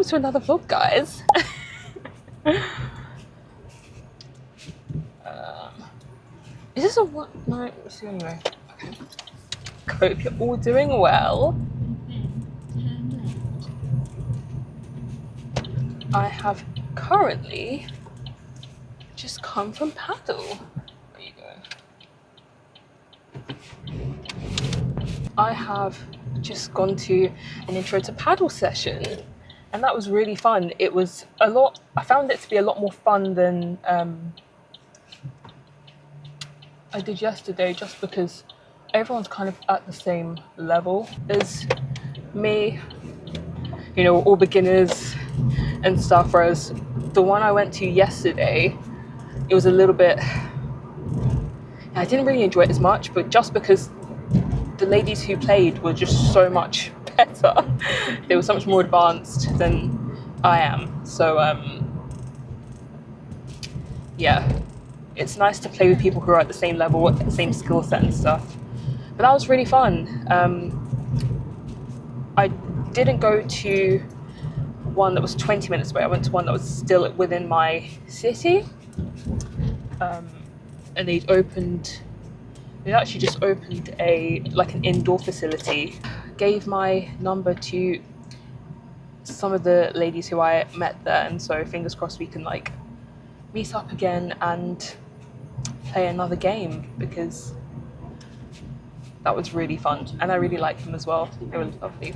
to another vlog, guys. Is this a what? No, let's see anyway. Okay. Hope you're all doing well. I have currently just come from paddle. There you go. I have just gone to an intro to paddle session, and that was really fun. It was a lot. I found it to be a lot more fun than I did yesterday, just because everyone's kind of at the same level as me. You know, all beginners and stuff. Whereas the one I went to yesterday, it was a little bit. I didn't really enjoy it as much, but just because the ladies who played were just so much better. They were so much more advanced than I am. So yeah, it's nice to play with people who are at the same level, at the same skill set and stuff. But that was really fun. I didn't go to one that was 20 minutes away. I went to one that was still within my city. And they'd actually just opened an indoor facility. Gave my number to some of the ladies who I met there, and so fingers crossed we can meet up again and play another game, because that was really fun, and I really liked them as well. They were lovely.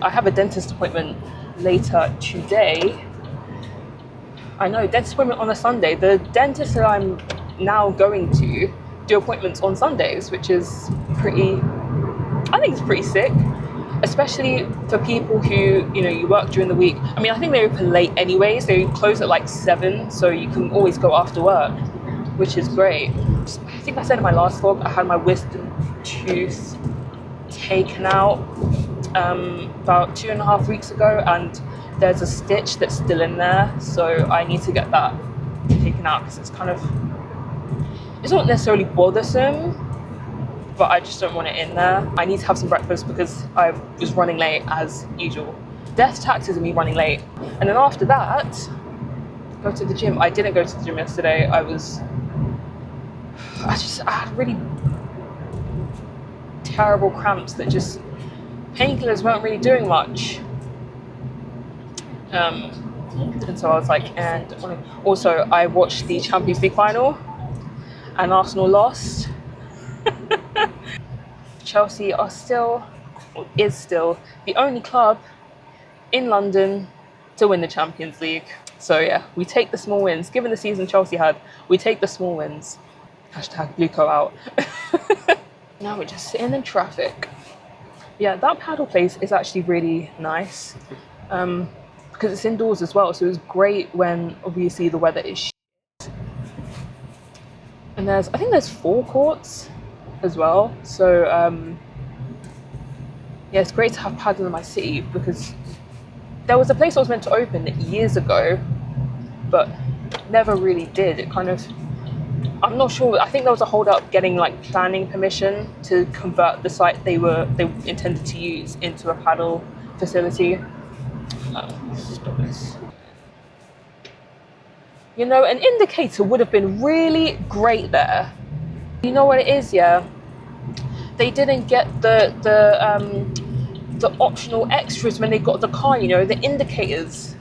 I have a dentist appointment later today. I know, dentist appointment on a Sunday. The dentist that I'm now going to do appointments on Sundays, which is I think it's pretty sick, especially for people who, you work during the week. I mean, I think they open late anyways. They close at 7, so you can always go after work, which is great. I think I said in my last vlog, I had my wisdom tooth taken out about 2.5 weeks ago, and there's a stitch that's still in there, so I need to get that taken out, because it's not necessarily bothersome, but I just don't want it in there. I need to have some breakfast because I was running late as usual. Death taxes and me running late. And then after that, go to the gym. I didn't go to the gym yesterday. I had really terrible cramps that just, painkillers weren't really doing much. And so I was and also I watched the Champions League final, and Arsenal lost. Chelsea is still the only club in London to win the Champions League. So yeah, we take the small wins. Given the season Chelsea had, we take the small wins. Hashtag Blueco out. Now we're just sitting in traffic. Yeah, that paddle place is actually really nice, because it's indoors as well. So it was great when obviously the weather is shit. And I think there's 4 courts as well. So yeah, it's great to have paddle in my city, because there was a place that was meant to open years ago, but never really did. I'm not sure. I think there was a hold up getting planning permission to convert the site they intended to use into a paddle facility. Stop this. An indicator would have been really great there. You know what it is, yeah? They didn't get the optional extras when they got the car, the indicators.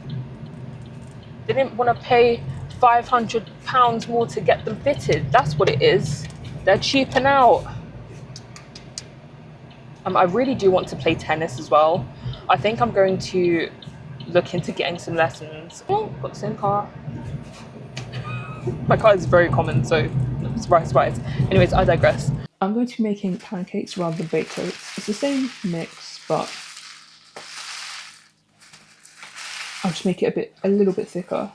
They didn't want to pay £500 more to get them fitted. That's what it is. They're cheaping out. I really do want to play tennis as well. I think I'm going to look into getting some lessons. Oh, got the same car. My car is very common, so surprise, surprise. Anyways, I digress. I'm going to be making pancakes rather than baked oats. It's the same mix, but I'll just make it a little bit thicker.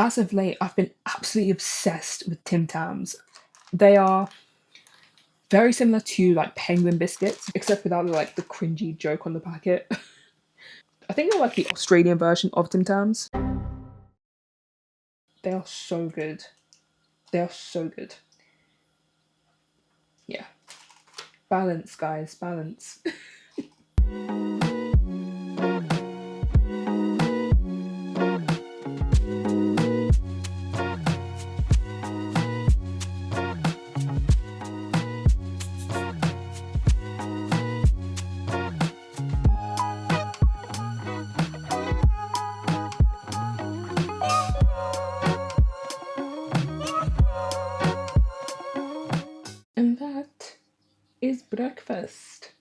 as of late, I've been absolutely obsessed with Tim Tams. They are very similar to like penguin biscuits, except without like the cringy joke on the packet. I think they're like the Australian version of Tim Tams. They are so good. They are so good. Yeah. Balance, guys, balance. And that is breakfast.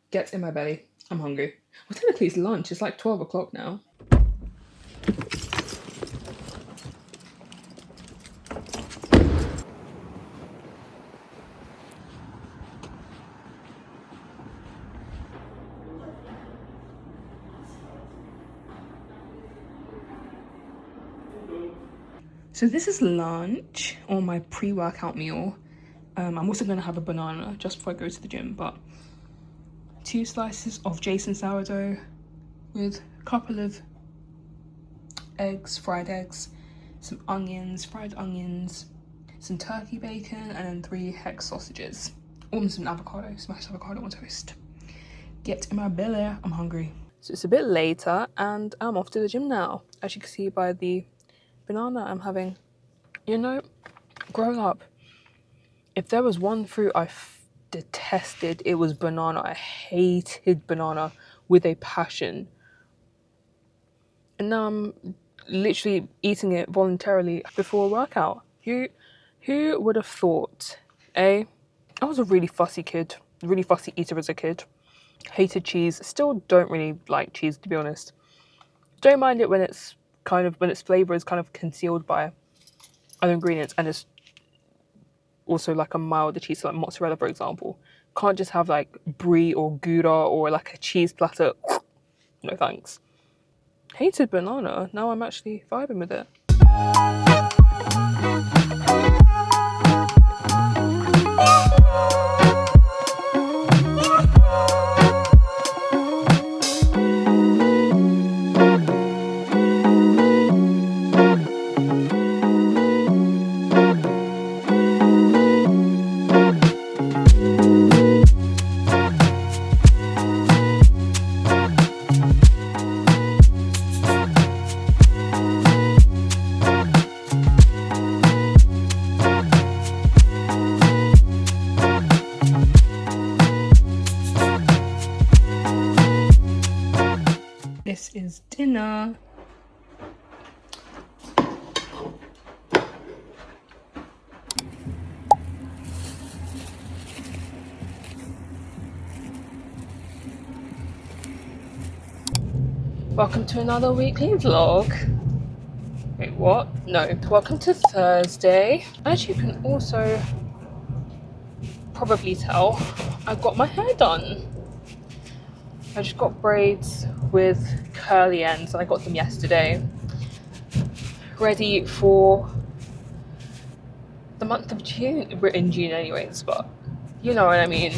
Gets in my belly. I'm hungry. Well, technically it's lunch. It's like 12 o'clock now. So this is lunch, or my pre-workout meal. I'm also going to have a banana just before I go to the gym, but 2 slices of Jason sourdough with a couple of eggs, fried eggs, some onions, fried onions, some turkey bacon, and then 3 hex sausages. And some avocado, smashed avocado on toast. Get in my belly, I'm hungry. So it's a bit later and I'm off to the gym now. As you can see by the banana I'm having. You know, growing up, if there was one fruit I detested, it was banana. I hated banana with a passion. And now I'm literally eating it voluntarily before a workout. Who would have thought, eh? I was a really fussy kid, really fussy eater as a kid. Hated cheese, still don't really like cheese to be honest. Don't mind it when its flavour is kind of concealed by other ingredients and it's also like a milder cheese, so like mozzarella for example. Can't just have like brie or gouda or like a cheese platter. No thanks. Hated banana, now I'm actually vibing with it. This is dinner. Welcome to another weekly vlog. Wait, what? No. Welcome to Thursday. As you can also probably tell, I got my hair done. I just got braids with curly ends and I got them yesterday. Ready for the month of June. We're in June anyways, but you know what I mean.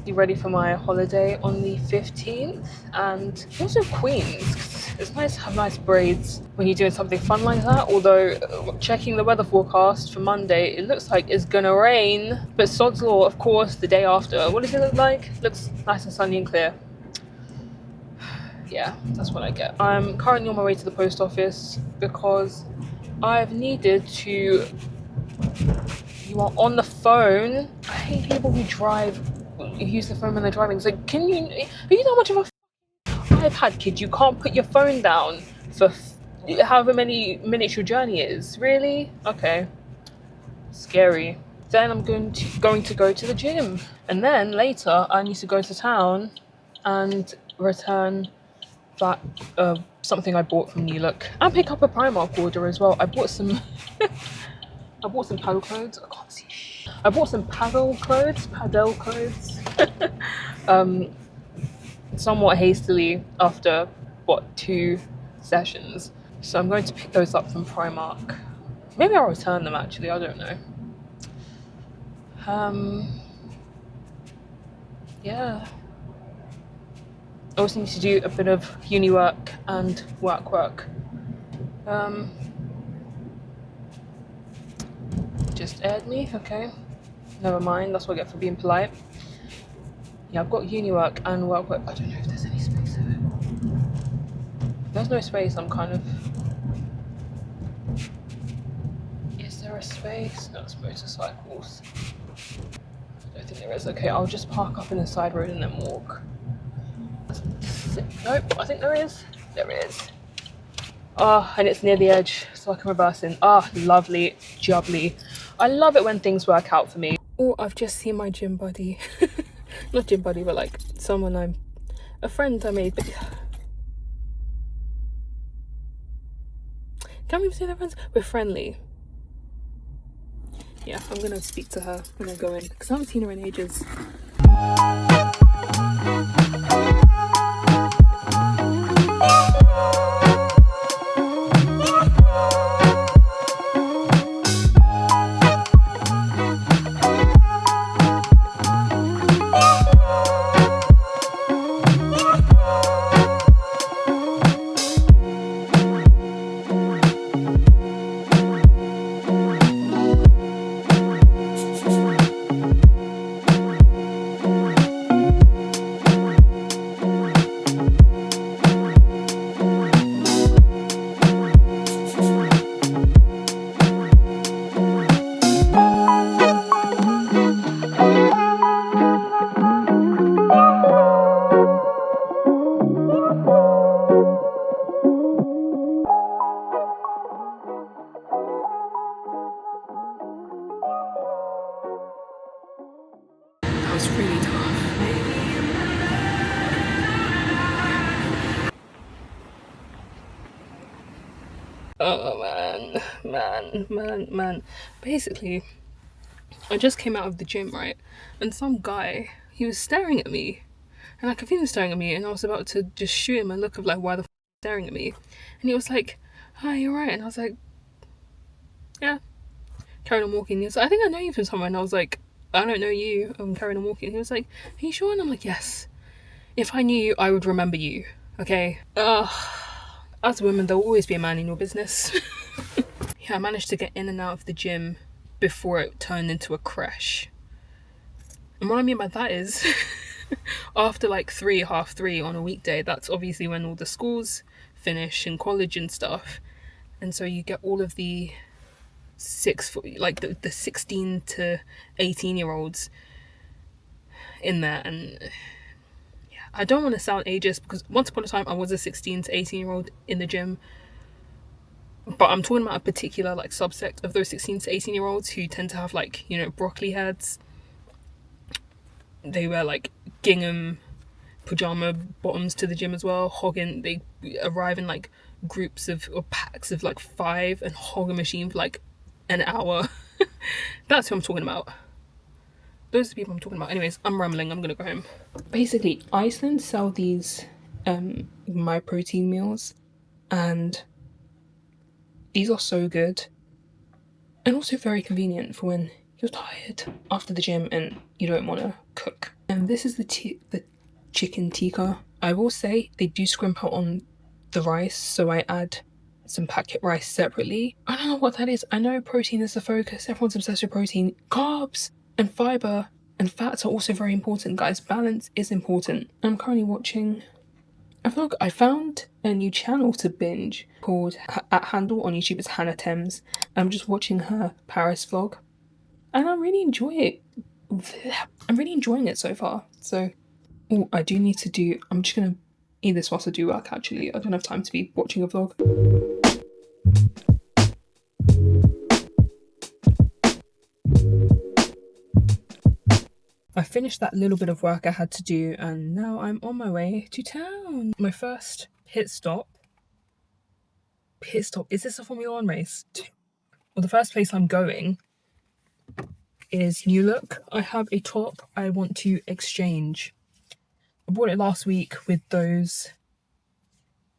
Be ready for my holiday on the 15th and also Queens. It's nice to have nice braids when you're doing something fun like that, although checking the weather forecast for Monday, it looks like it's gonna rain. But sod's law, of course, the day after. What does it look like? Looks nice and sunny and clear. Yeah, that's what I get. I'm currently on my way to the post office because I've needed to... You are on the phone. I hate people who use the phone when they're driving. It's like, are you that much of a iPad kid? You can't put your phone down for however many minutes your journey is. Really? Okay. Scary. Then I'm going to go to the gym. And then later I need to go to town and return that something I bought from New Look and pick up a Primark order as well. I bought some paddle clothes. I can't see. I bought some paddle clothes, somewhat hastily after 2 sessions. So I'm going to pick those up from Primark. Maybe I'll return them actually, I don't know. Yeah. I also need to do a bit of uni work and work. Just aired me, okay. Never mind, that's what I get for being polite. Yeah, I've got uni work and work. I don't know if there's any space there. If there's no space, I'm kind of... Is there a space? No, it's motorcycles. I don't think there is. Okay, I'll just park up in the side road and then walk. Nope, I think there is. There it is. And it's near the edge, so I can reverse in. Lovely, jubbly. I love it when things work out for me. Oh, I've just seen my gym buddy. Not gym buddy, but like someone a friend I made. But can we say they're friends? We're friendly. Yeah, I'm gonna speak to her when I go in because I haven't seen her in ages. That was really tough. Oh man. Basically, I just came out of the gym, right? And some guy, he was staring at me. And I could feel him staring at me, and I was about to just shoot him a look of like, why the f are you staring at me? And he was like, hi, you're right. And I was like, yeah. Carried on walking. He was like, I think I know you from somewhere. And I was like, I don't know you. I'm carrying on walking. He was like, are you sure? And I'm like, yes. If I knew you, I would remember you. Okay? As a woman, there'll always be a man in your business. Yeah, I managed to get in and out of the gym before it turned into a crash. And what I mean by that is, after like 3:30 on a weekday, that's obviously when all the schools finish and college and stuff. And so you get all of the the 16 to 18 year olds in there. And yeah, I don't want to sound ageist because once upon a time I was a 16 to 18 year old in the gym. But I'm talking about a particular like subsect of those 16 to 18 year olds who tend to have like, you know, broccoli heads. They wear like gingham pajama bottoms to the gym as well. They arrive in like groups or packs of like 5 and hog a machine for like an hour. That's who I'm talking about. Those are the people I'm talking about. Anyways, I'm rambling. I'm gonna go home. Basically, Iceland sell these my protein meals, and these are so good and also very convenient for when you're tired after the gym and you don't want to cook. And this is the chicken tikka. I will say they do scrimp out on the rice, so I add some packet rice separately. I don't know what that is. I know protein is the focus. Everyone's obsessed with protein. Carbs and fiber and fats are also very important, guys. Balance is important. I'm currently watching a vlog. I found a new channel to binge called at handle on YouTube. It's Hannah Thames. I'm just watching her Paris vlog, and I really enjoy it. I'm really enjoying it so far. So, I do need to do. I'm just gonna eat this whilst I do work. Actually, I don't have time to be watching a vlog. I finished that little bit of work I had to do, and now I'm on my way to town. My first pit stop. Is this a Formula 1 race? Well, the first place I'm going is New Look. I have a top I want to exchange. I bought it last week with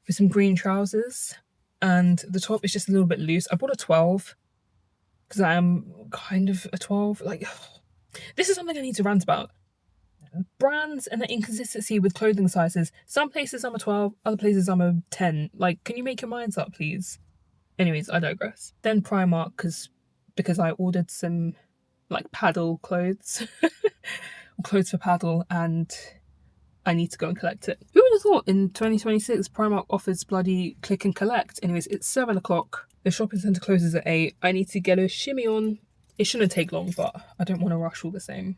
some green trousers. and the top is just a little bit loose. I bought a 12 because I am kind of a 12. Like, this is something I need to rant about. Brands and the inconsistency with clothing sizes. Some places I'm a 12, other places I'm a 10. Like, can you make your minds up, please? Anyways, I digress. Then Primark, because I ordered some like paddle clothes, clothes for paddle, and I need to go and collect it. Who would have thought in 2026 Primark offers bloody click and collect? Anyways, it's 7 o'clock. The shopping centre closes at 8. I need to get a shimmy on. It shouldn't take long, but I don't want to rush all the same.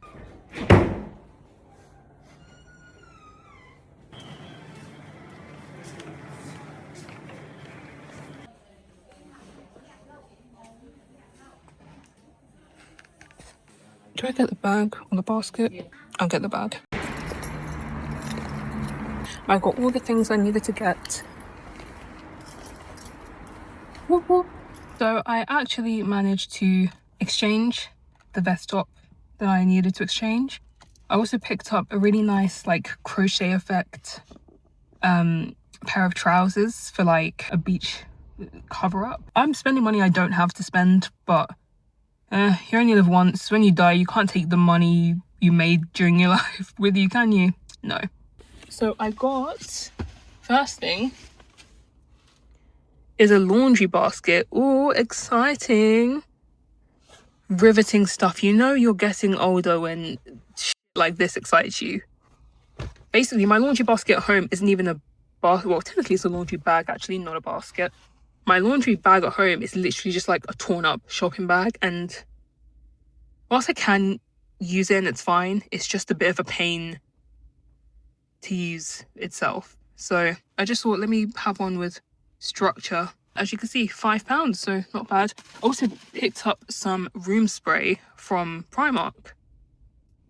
Do I get the bag or the basket? I'll get the bag. I got all the things I needed to get. Whoop, whoop. So I actually managed to exchange the vest top that I needed to exchange. I also picked up a really nice like crochet effect pair of trousers for like a beach cover up. I'm spending money I don't have to spend, but you only live once. When you die, you can't take the money you made during your life with you, can you? No. So I got, first thing is a laundry basket. Ooh, exciting. Riveting stuff. You know you're getting older when shit like this excites you. Basically, my laundry basket at home isn't even a basket. Well, technically it's a laundry bag, actually, not a basket. My laundry bag at home is literally just like a torn up shopping bag, and whilst I can use it and it's fine, it's just a bit of a pain to use itself. So I just thought, let me have one with structure. As you can see, £5, so not bad. Also picked up some room spray from Primark.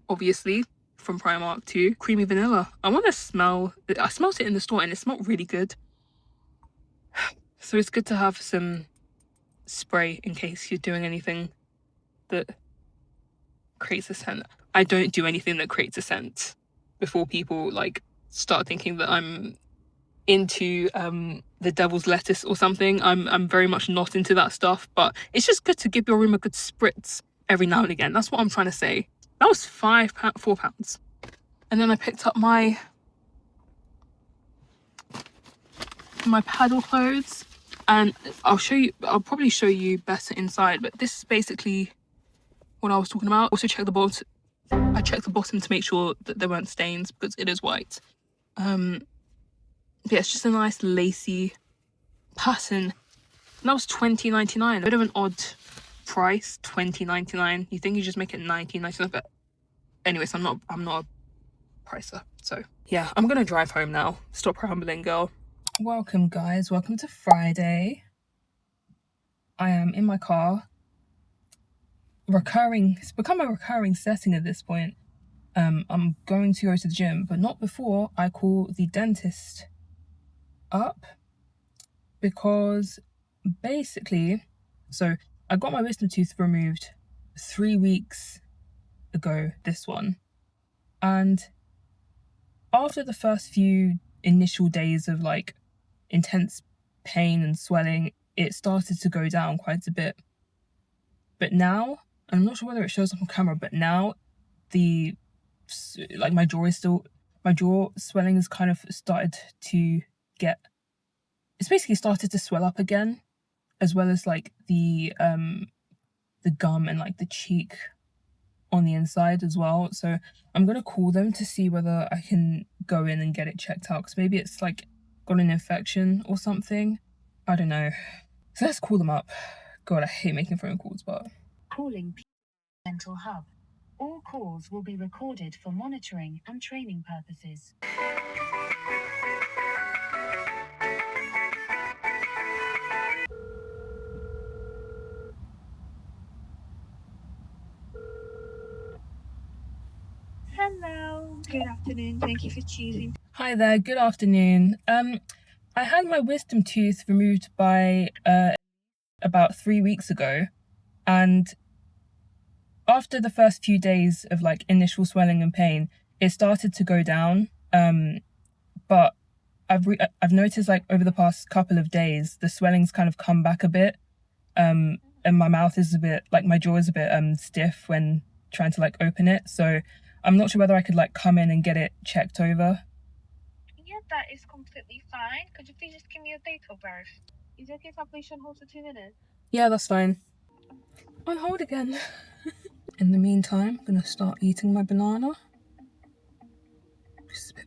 Obviously, from Primark too. Creamy vanilla. I want to smell... I smelled it in the store and it smelled really good. So it's good to have some spray in case you're doing anything that creates a scent. I don't do anything that creates a scent before people like start thinking that I'm into the devil's lettuce or something. I'm very much not into that stuff, but it's just good to give your room a good spritz every now and again. That's what I'm trying to say. That was £4. And then I picked up my paddle clothes, and I'll probably show you better inside, but this is basically what I was talking about. Also check the bottom. I checked the bottom to make sure that there weren't stains because it is white. Yeah, it's just a nice lacy pattern. And that was $20.99. A bit of an odd price, $20.99. You think you just make it $19.99, but anyways, I'm not a pricer. So yeah, I'm gonna drive home now. Stop rambling, girl. Welcome, guys. Welcome to Friday. I am in my car. It's become a recurring setting at this point. I'm going to go to the gym, but not before I call the dentist up, because basically, so I got my wisdom tooth removed 3 weeks ago, this one, and after the first few initial days of like intense pain and swelling, it started to go down quite a bit. But now, I'm not sure whether it shows up on camera, but now my jaw swelling has kind of started to it's basically started to swell up again, as well as like the gum and like the cheek on the inside as well. So I'm gonna call them to see whether I can go in and get it checked out, because maybe it's like got an infection or something. I don't know. So let's call them up. God, I hate making phone calls, but... Calling Mental Hub. All calls will be recorded for monitoring and training purposes. Hello, good afternoon. Thank you for choosing. Hi there, good afternoon. I had my wisdom tooth removed by about 3 weeks ago, and after the first few days of like initial swelling and pain, it started to go down. But I've noticed like over the past couple of days the swelling's kind of come back a bit, and my mouth is a bit like my jaw is a bit stiff when trying to like open it. So I'm not sure whether I could like come in and get it checked over. Yeah, that is completely fine. Could you please just give me your date of birth? Is it okay if I place you on hold for 2 minutes? Yeah, that's fine. On hold again. In the meantime, I'm gonna start eating my banana. It's a bit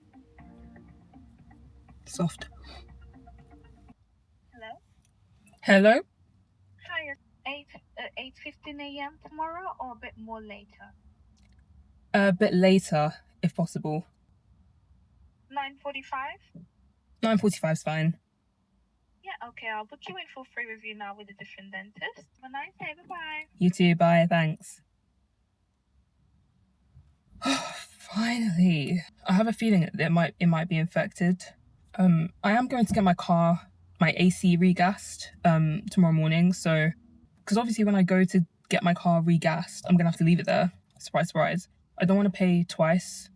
soft. Hello? Hello? Hi, 8:15 a.m. tomorrow or a bit more later? A bit later, if possible. 9:45? 9:45 is fine. Yeah, okay, I'll book you in for free review now with a different dentist. Have a nice day, bye-bye. You too, bye, thanks. Finally. I have a feeling it might be infected. I am going to get my AC regassed tomorrow morning, so because obviously when I go to get my car regassed, I'm gonna have to leave it there. Surprise, surprise. I don't want to pay twice.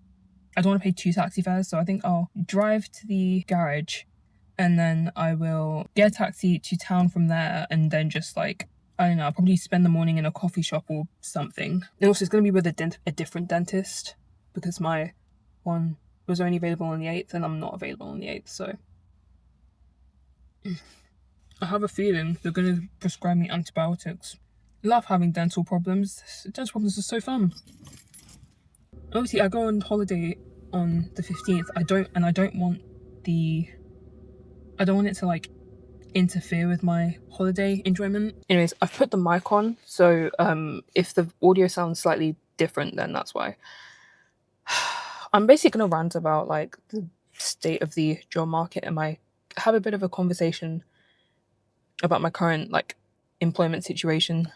I don't want to pay 2 taxi fares, so I think I'll drive to the garage and then I will get a taxi to town from there and then just like, I don't know, I'll probably spend the morning in a coffee shop or something. And also it's going to be with a different dentist because my one was only available on the 8th and I'm not available on the 8th, so I have a feeling they're going to prescribe me antibiotics. Love having dental problems. Dental problems are so fun. Obviously, I go on holiday on the 15th. I don't want it to like interfere with my holiday enjoyment. Anyways, I've put the mic on, so if the audio sounds slightly different, then that's why. I'm basically gonna rant about like the state of the job market and have a bit of a conversation about my current like employment situation.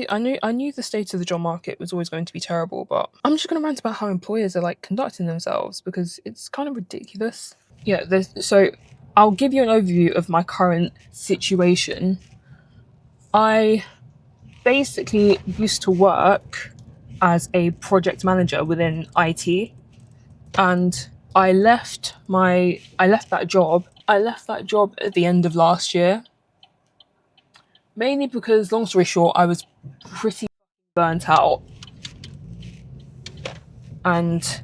I knew the state of the job market was always going to be terrible, but I'm just gonna rant about how employers are like conducting themselves because it's kind of ridiculous. Yeah, so I'll give you an overview of my current situation. I basically used to work as a project manager within IT, and I left that job at the end of last year. Mainly because, long story short, I was pretty burnt out. And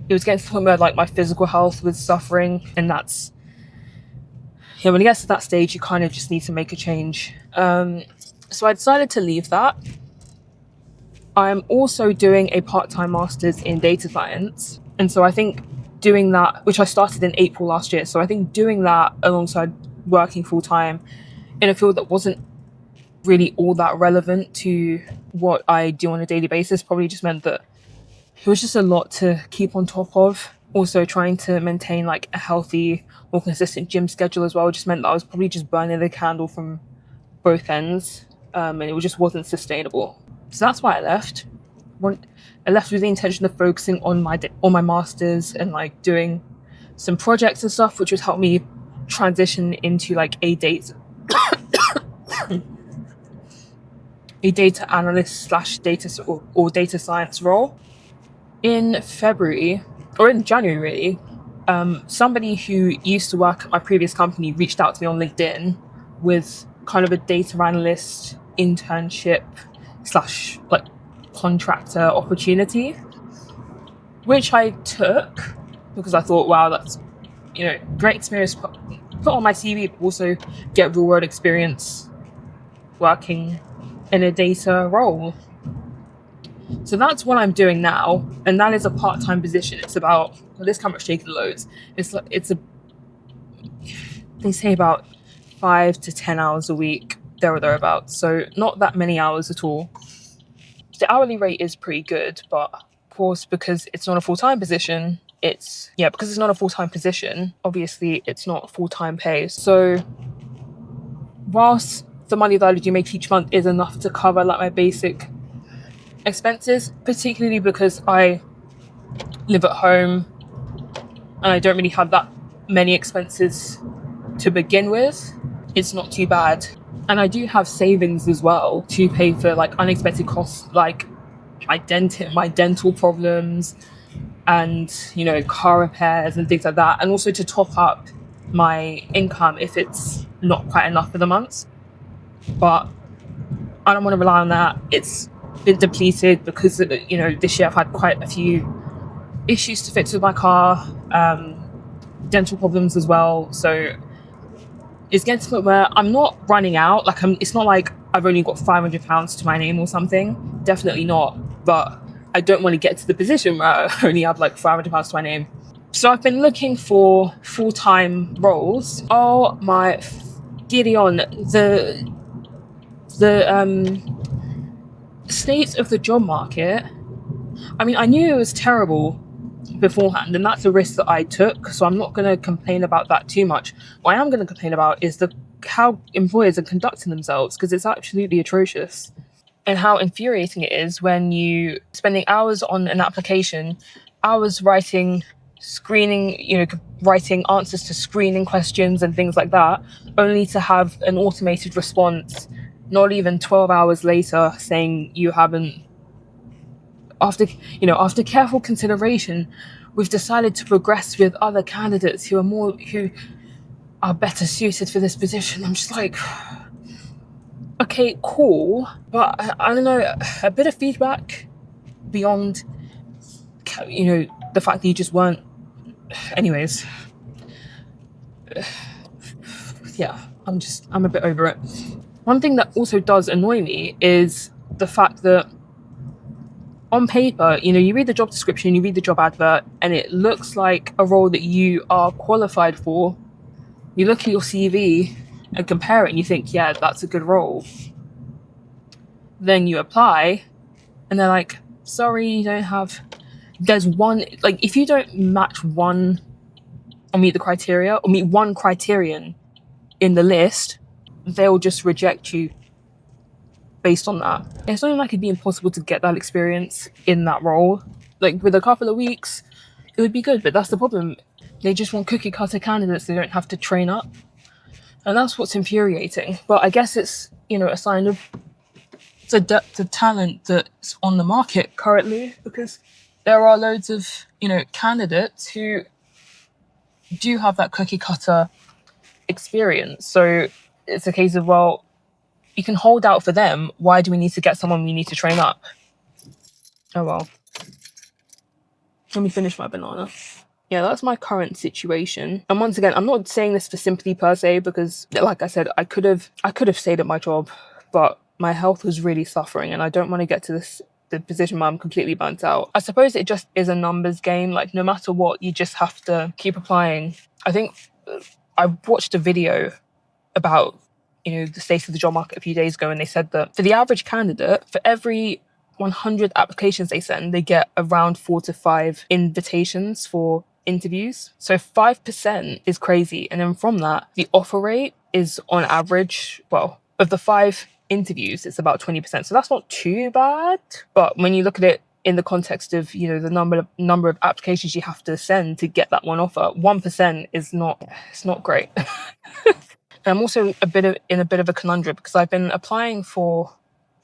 it was getting to the point where like my physical health was suffering, and that's, yeah, when it gets to that stage, you kind of just need to make a change. So I decided to leave that. I'm also doing a part-time master's in data science. And so I think doing that, which I started in April last year, so I think doing that alongside working full-time in a field that wasn't really all that relevant to what I do on a daily basis probably just meant that it was just a lot to keep on top of. Also trying to maintain like a healthy, more consistent gym schedule as well just meant that I was probably just burning the candle from both ends, and it just wasn't sustainable. So that's why I left. I left with the intention of focusing on my masters and like doing some projects and stuff, which would help me transition into like a data analyst slash or data science role. In February, or in January really, somebody who used to work at my previous company reached out to me on LinkedIn with kind of a data analyst internship slash like contractor opportunity, which I took because I thought, wow, that's, great experience put on my CV, but also get real world experience working in a data role. So that's what I'm doing now, and that is a part-time position. It's about, this camera's shaking loads. They say about 5 to 10 hours a week, there or thereabouts. So not that many hours at all. The hourly rate is pretty good, but of course, because it's not a full-time position, obviously it's not full-time pay. So whilst the money that I do make each month is enough to cover like my basic expenses, particularly because I live at home and I don't really have that many expenses to begin with, it's not too bad. And I do have savings as well to pay for like unexpected costs like my dental problems, and, car repairs and things like that, and also to top up my income if it's not quite enough for the month. But I don't want to rely on that. It's been depleted because, this year I've had quite a few issues to fix with my car, dental problems as well. So it's getting to the point where I'm not running out. It's not like I've only got £500 to my name or something. Definitely not. But I don't want to get to the position where I only have like £500 to my name. So I've been looking for full-time roles. Oh my Gideon, the state of the job market. I mean, I knew it was terrible beforehand, and that's a risk that I took, so I'm not going to complain about that too much. What I am going to complain about is how employers are conducting themselves, because it's absolutely atrocious, and how infuriating it is when you spending hours on an application, hours writing answers to screening questions and things like that, only to have an automated response not even 12 hours later saying you haven't. After careful consideration, we've decided to progress with other candidates who are better suited for this position. I'm just like, okay, cool, but I don't know, a bit of feedback beyond, the fact that you just weren't. Anyways, yeah, I'm a bit over it. One thing that also does annoy me is the fact that on paper, you read the job description, you read the job advert, and it looks like a role that you are qualified for. You look at your CV and compare it and you think, yeah, that's a good role. Then you apply and they're like, sorry, you don't have. There's one, like, if you don't match one or meet the criteria or meet one criterion in the list, they'll just reject you based on that. It's not like it'd be impossible to get that experience in that role. Like, with a couple of weeks, it would be good, but that's the problem. They just want cookie cutter candidates they don't have to train up. And that's what's infuriating. But I guess it's, a sign of the depth of talent that's on the market currently, because there are loads of, candidates who do have that cookie cutter experience. So it's a case of, well, you can hold out for them. Why do we need to get someone we need to train up? Oh, well. Let me finish my banana. Yeah, that's my current situation. And once again, I'm not saying this for sympathy per se, because like I said, I could have stayed at my job, but my health was really suffering and I don't want to get to the position where I'm completely burnt out. I suppose it just is a numbers game. Like, no matter what, you just have to keep applying. I think I watched a video about, the state of the job market a few days ago, and they said that for the average candidate, for every 100 applications they send, they get around 4 to 5 invitations for interviews. So 5% is crazy. And then from that, the offer rate is on average, well, of the 5 interviews, it's about 20%. So that's not too bad. But when you look at it in the context of, the number of applications you have to send to get that one offer, 1% is not great. And I'm also in a bit of a conundrum, because I've been applying for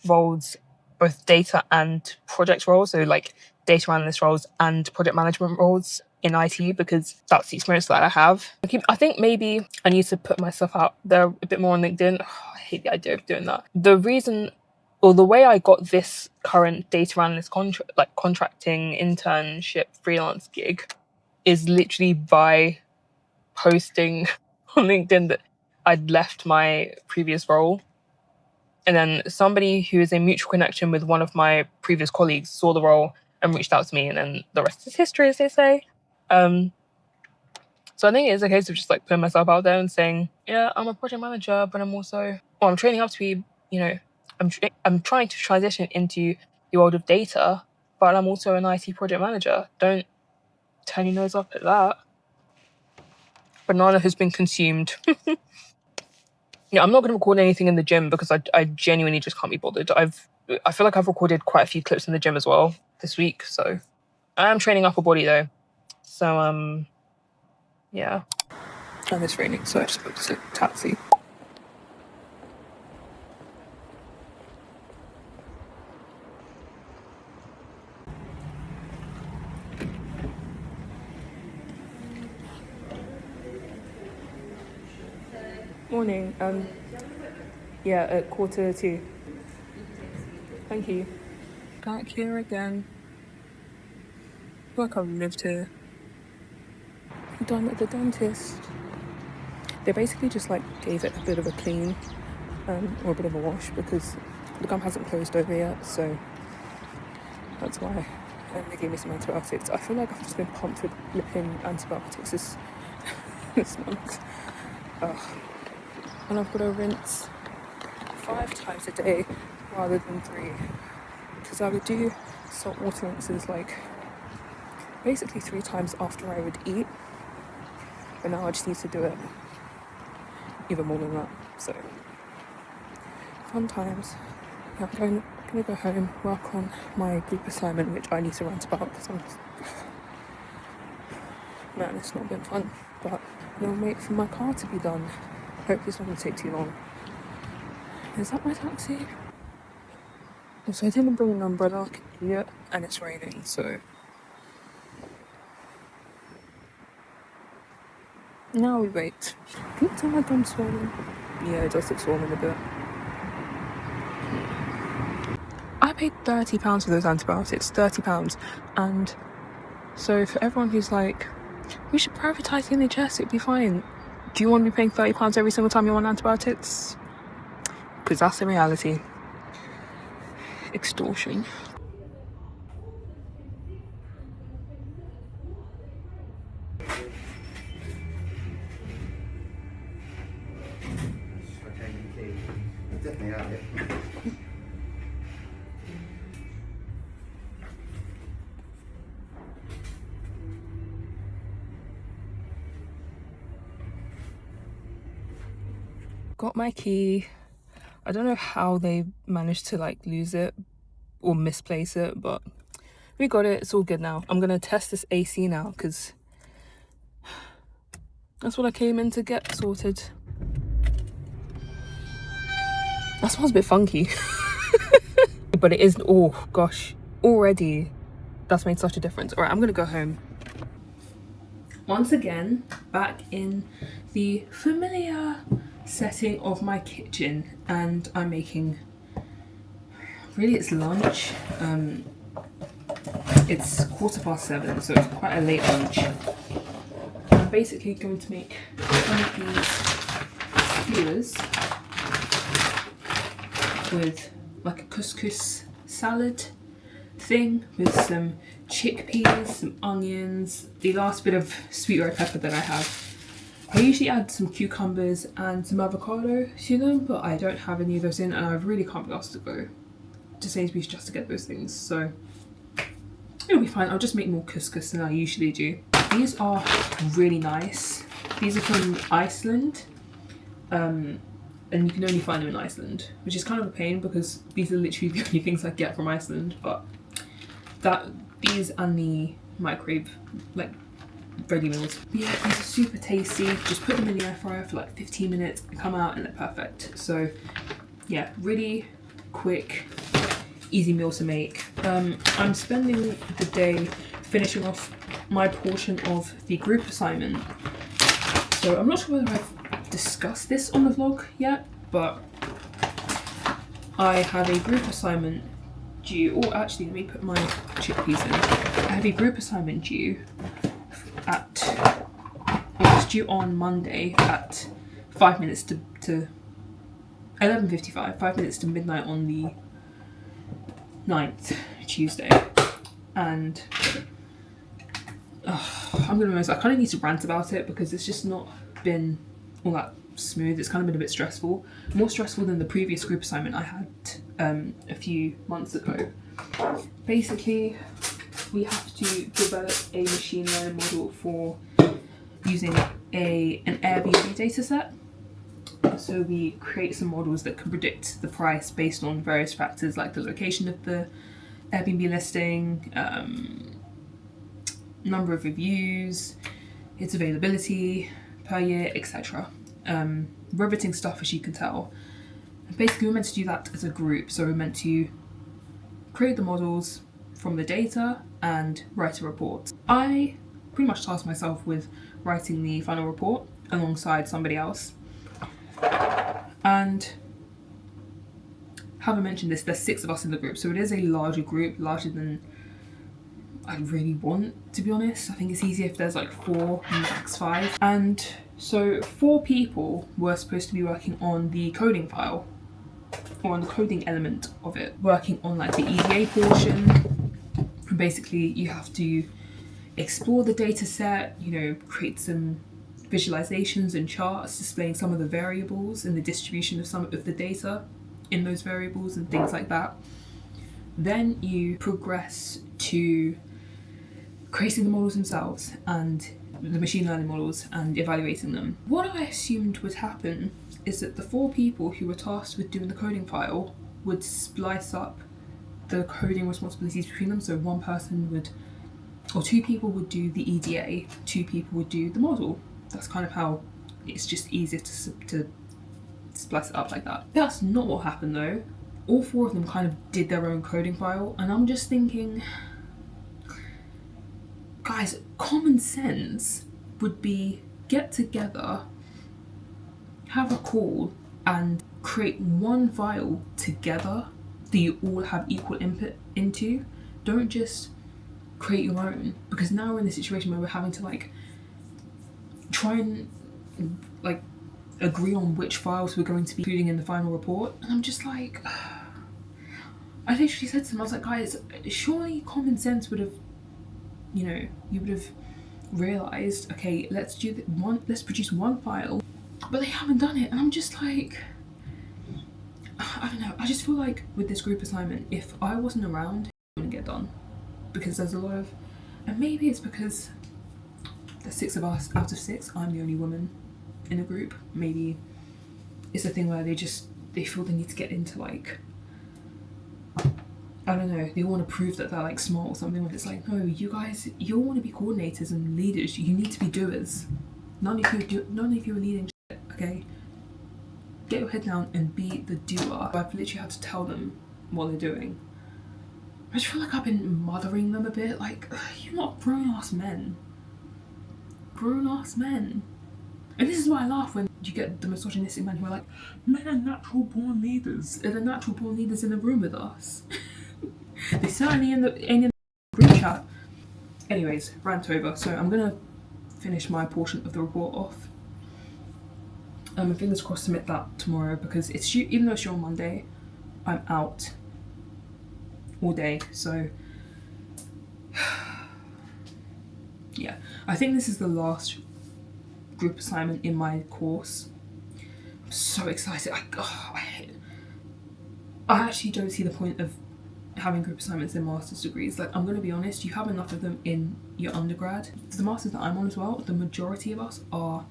roles, both data and project roles, so like data analyst roles and project management roles in IT, because that's the experience that I have. I think maybe I need to put myself out there a bit more on LinkedIn. I hate the idea of doing that. The reason, or the way I got this current data analyst contracting internship freelance gig, is literally by posting on LinkedIn that I'd left my previous role. And then somebody who is a mutual connection with one of my previous colleagues saw the role and reached out to me, and then the rest is history, as they say. So I think it's a case of just like putting myself out there and saying, yeah, I'm a project manager, but I'm training up to be, I'm trying to transition into the world of data, but I'm also an IT project manager. Don't turn your nose up at that. Banana has been consumed. I'm not going to record anything in the gym because I genuinely just can't be bothered. I feel like I've recorded quite a few clips in the gym as well this week, so I am training upper body though. So yeah. And it's raining, so I just booked a taxi. Morning. Yeah, at 1:45. Thank you. Back here again. Like I've lived here. Done at the dentist. They basically just like gave it a bit of a clean, or a bit of a wash because the gum hasn't closed over yet, so that's why. And they gave me some antibiotics. I feel like I've just been pumped with flipping antibiotics this month. Ugh. And I've got to rinse 5 times a day rather than 3, because I would do salt water rinses like basically 3 times after I would eat, but now I just need to do it even more than that. So fun times. Yeah, I'm gonna go home, work on my group assignment, which I need to rant about because man, it's not been fun. But I'm gonna wait for my car to be done. Hopefully it's not gonna take too long. Is that my taxi? Also, I didn't bring an umbrella like an idiot, and it's raining, so now we wait. Can you tell my gum's swollen? Yeah, it does look swollen a bit. I paid £30 for those antibiotics, £30, and so for everyone who's like, we should privatise the NHS, it'd be fine. Do you want to be paying £30 every single time you want antibiotics? Because that's the reality. Extortion. Definitely have it. Got my key. I don't know how they managed to like lose it or misplace it, but we got it. It's all good now. I'm gonna test this AC now because that's what I came in to get sorted. That smells a bit funky. But it is, oh gosh, already that's made such a difference. All right, I'm gonna go home. Once again, back in the familiar setting of my kitchen, and I'm making, really it's lunch. It's 7:15, so it's quite a late lunch. I'm basically going to make one of these skewers with like a couscous salad thing with some chickpeas, some onions, the last bit of sweet red pepper that I have. I usually add some cucumbers and some avocado to them, but I don't have any of those in, and I really can't be asked to go to Sainsbury's just to get those things, so it'll be fine. I'll just make more couscous than I usually do. These are really nice. These are from Iceland, and you can only find them in Iceland, which is kind of a pain because these are literally the only things I get from Iceland. But these and the microwave, like ready meals. But yeah, these are super tasty. Just put them in the air fryer for like 15 minutes and come out and they're perfect. So yeah, really quick, easy meal to make. I'm spending the day finishing off my portion of the group assignment. So I'm not sure whether I've discussed this on the vlog yet, but I have a group assignment due, or actually let me put my chickpeas in. I have a group assignment due it's due on Monday at 5 minutes to 11:55, 5 minutes to midnight on the 9th, Tuesday. And I'm gonna be honest, I kind of need to rant about it because it's just not been all that smooth. It's kind of been a bit stressful, more stressful than the previous group assignment I had a few months ago. Basically, we have to develop a machine learning model for using an Airbnb data set. So we create some models that can predict the price based on various factors like the location of the Airbnb listing, number of reviews, its availability per year, etc. Riveting stuff, as you can tell. And basically, we're meant to do that as a group. So we're meant to create the models from the data and write a report. I pretty much tasked myself with writing the final report alongside somebody else. And haven't mentioned this, there's 6 of us in the group, so it is a larger group, larger than I really want, to be honest. I think it's easier if there's like 4, max 5. And so 4 people were supposed to be working on the coding file, or on the coding element of it, working on like the EDA portion. Basically, you have to explore the data set, you know, create some visualizations and charts displaying some of the variables and the distribution of some of the data in those variables and things like that. Then you progress to creating the models themselves and the machine learning models and evaluating them. What I assumed would happen is that the 4 people who were tasked with doing the coding file would splice up the coding responsibilities between them. So one person would, or 2 people would do the EDA, 2 people would do the model. That's kind of how it's just easier to splice it up like that. That's not what happened though. All 4 of them kind of did their own coding file, and I'm just thinking, guys, common sense would be get together, have a call, and create one file together that you all have equal input into. Don't just create your own, because now we're in the situation where we're having to like try and like agree on which files we're going to be including in the final report. And I'm just like, I literally said to them, I was like, guys, surely common sense would have, you know, you would have realized, okay, let's produce one file, but they haven't done it. And I'm just like, I don't know, I just feel like with this group assignment, if I wasn't around, it wouldn't get done, because there's a lot of, and maybe it's because there's 6 of us out of 6, I'm the only woman in the group. Maybe it's a thing where they feel the need to get into like, I don't know, they want to prove that they're like smart or something, when it's like, no, you guys, you all want to be coordinators and leaders, you need to be doers. None of you are leading shit, okay? Get your head down and be the doer. I've literally had to tell them what they're doing. I just feel like I've been mothering them a bit, like, you're not grown-ass men. Grown-ass men. And this is why I laugh when you get the misogynistic men who are like, men are natural born leaders. Are the natural born leaders in the room with us? They certainly ain't in the group chat. Anyways, rant over. So I'm gonna finish my portion of the report off. Fingers crossed submit that tomorrow, because it's even though it's due on Monday, I'm out all day. So yeah, I think this is the last group assignment in my course. I'm so excited. I actually don't see the point of having group assignments in master's degrees. Like, I'm gonna be honest, you have enough of them in your undergrad. The masters that I'm on as well, the majority of us are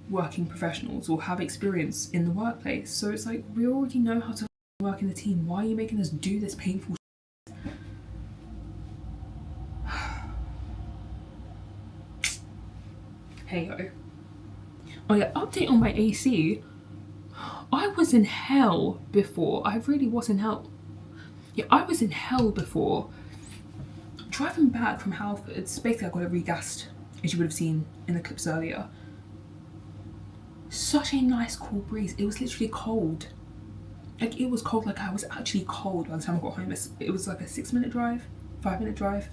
working professionals or have experience in the workplace. So it's like, we already know how to work in a team. Why are you making us do this painful shit? Hey yo. Oh yeah, update on my AC. I was in hell before. I really was in hell. Yeah, I was in hell before. Driving back from Halfords, basically I got it regassed, as you would have seen in the clips earlier. Such a nice cool breeze. It was literally cold. Like, it was cold, like I was actually cold by the time I got home. It was like a 6-minute drive, 5-minute drive.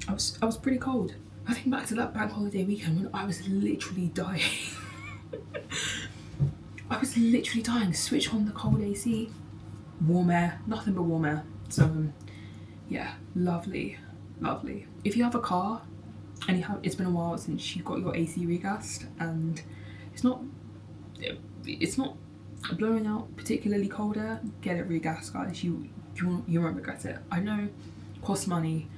I was pretty cold. I think back to that bank holiday weekend when I was literally dying. I was literally dying. Switch on the cold AC. Warm air, nothing but warm air. So yeah, lovely, lovely. If you have a car and it's been a while since you got your AC regassed and it's not blowing out particularly cold air, get it regassed, guys. You won't regret it. I know it costs money,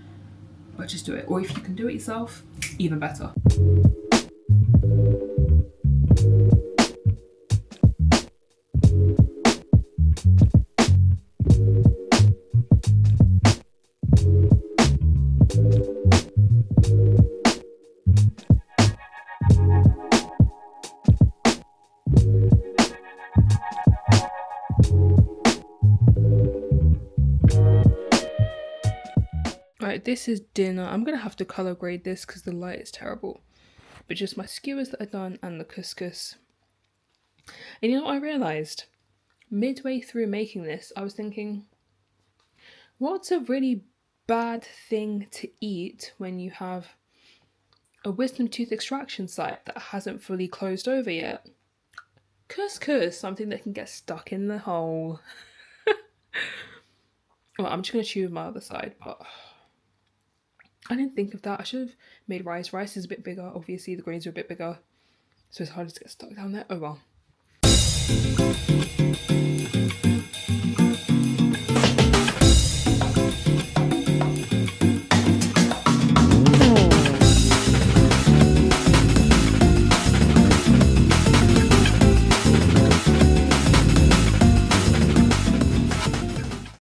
but just do it. Or if you can do it yourself, even better. Right, this is dinner. I'm gonna have to color grade this because the light is terrible. But just my skewers that are done and the couscous. And you know what I realised? Midway through making this, I was thinking, what's a really bad thing to eat when you have a wisdom tooth extraction site that hasn't fully closed over yet? Couscous, something that can get stuck in the hole. Well, I'm just going to chew with my other side, but I didn't think of that. I should have made rice. Rice is a bit bigger. Obviously, the grains are a bit bigger, so it's harder to get stuck down there. Oh well.